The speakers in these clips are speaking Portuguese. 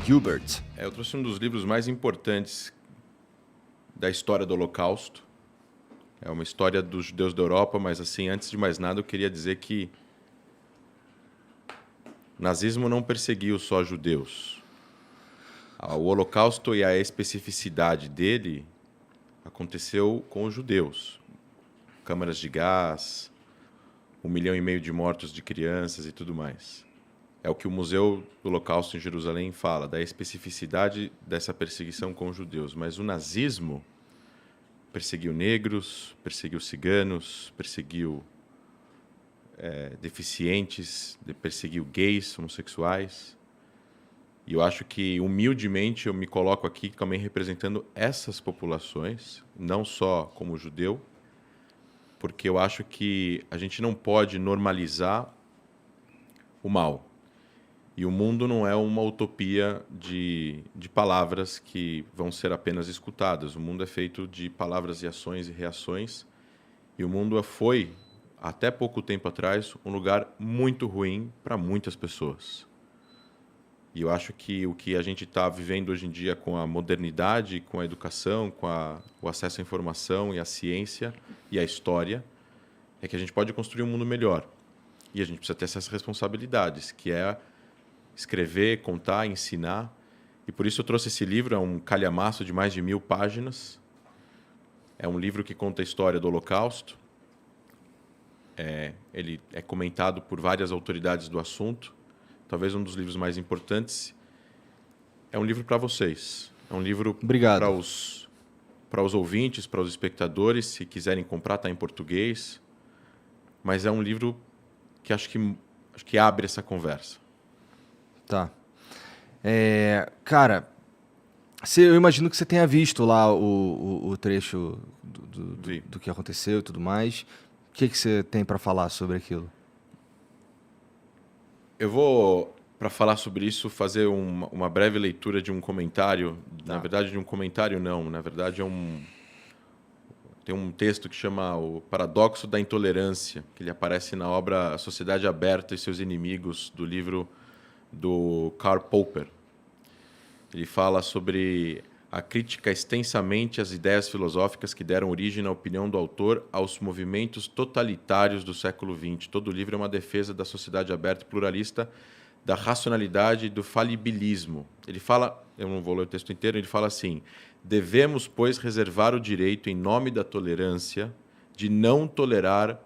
Gilbert. Eu trouxe um dos livros mais importantes da história do Holocausto. É uma história dos judeus da Europa, mas assim, antes de mais nada, eu queria dizer que o nazismo não perseguiu só judeus. O Holocausto e a especificidade dele aconteceu com os judeus. Câmaras de gás, 1,5 milhão de mortos de crianças e tudo mais. É o que o Museu do Holocausto em Jerusalém fala, da especificidade dessa perseguição com os judeus. Mas o nazismo perseguiu negros, perseguiu ciganos, perseguiu deficientes, perseguiu gays, homossexuais. E eu acho que, humildemente, eu me coloco aqui também representando essas populações, não só como judeu, porque eu acho que a gente não pode normalizar o mal. E o mundo não é uma utopia de palavras que vão ser apenas escutadas. O mundo é feito de palavras e ações e reações. E o mundo foi, até pouco tempo atrás, um lugar muito ruim para muitas pessoas. E eu acho que o que a gente está vivendo hoje em dia com a modernidade, com a educação, com o acesso à informação e à ciência e à história, é que a gente pode construir um mundo melhor. E a gente precisa ter essas responsabilidades, que é escrever, contar, ensinar. E por isso eu trouxe esse livro, é um calhamaço de mais de 1.000 páginas. É um livro que conta a história do Holocausto. Ele é comentado por várias autoridades do assunto. Talvez um dos livros mais importantes. É um livro para vocês. É um livro para os ouvintes, para os espectadores. Se quiserem comprar, está em português. Mas é um livro que acho que abre essa conversa. Tá. Cara, eu imagino que você tenha visto lá o trecho do que aconteceu e tudo mais. O que você tem para falar sobre aquilo? Eu vou, para falar sobre isso, fazer uma breve leitura de um comentário. Tá. Na verdade, de um comentário não. Na verdade, tem um texto que chama O Paradoxo da Intolerância, que ele aparece na obra A Sociedade Aberta e Seus Inimigos, do livro do Karl Popper. Ele fala sobre a crítica extensamente às ideias filosóficas que deram origem, na opinião do autor, aos movimentos totalitários do século XX. Todo o livro é uma defesa da sociedade aberta e pluralista, da racionalidade e do falibilismo. Ele fala, eu não vou ler o texto inteiro, ele fala assim: devemos, pois, reservar o direito, em nome da tolerância, de não tolerar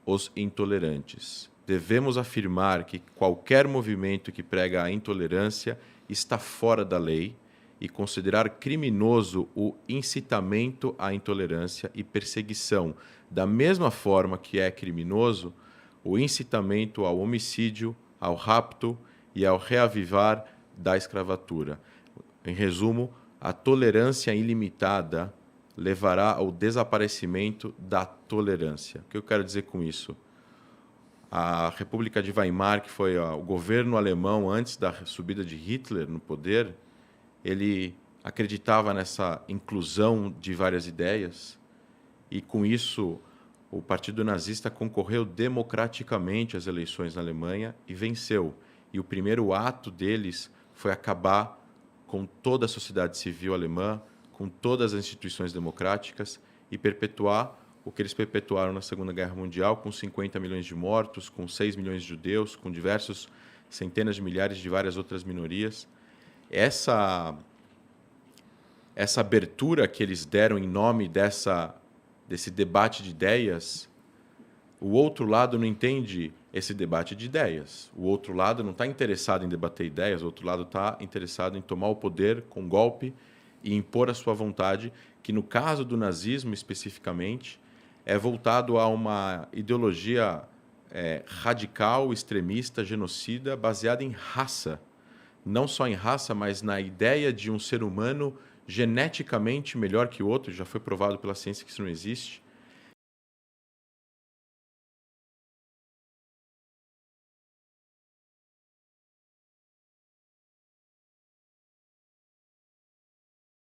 os intolerantes. Devemos afirmar que qualquer movimento que prega a intolerância está fora da lei e considerar criminoso o incitamento à intolerância e perseguição, da mesma forma que é criminoso o incitamento ao homicídio, ao rapto e ao reavivar da escravatura. Em resumo, a tolerância ilimitada levará ao desaparecimento da tolerância. O que eu quero dizer com isso? A República de Weimar, que foi o governo alemão antes da subida de Hitler no poder, ele acreditava nessa inclusão de várias ideias e, com isso, o Partido Nazista concorreu democraticamente às eleições na Alemanha e venceu. E o primeiro ato deles foi acabar com toda a sociedade civil alemã, com todas as instituições democráticas e perpetuar o que eles perpetuaram na Segunda Guerra Mundial, com 50 milhões de mortos, com 6 milhões de judeus, com diversos centenas de milhares de várias outras minorias. Essa abertura que eles deram em nome desse debate de ideias, o outro lado não entende esse debate de ideias. O outro lado não está interessado em debater ideias, o outro lado está interessado em tomar o poder com golpe e impor a sua vontade, que no caso do nazismo especificamente, é voltado a uma ideologia radical, extremista, genocida, baseada em raça. Não só em raça, mas na ideia de um ser humano geneticamente melhor que o outro. Já foi provado pela ciência que isso não existe.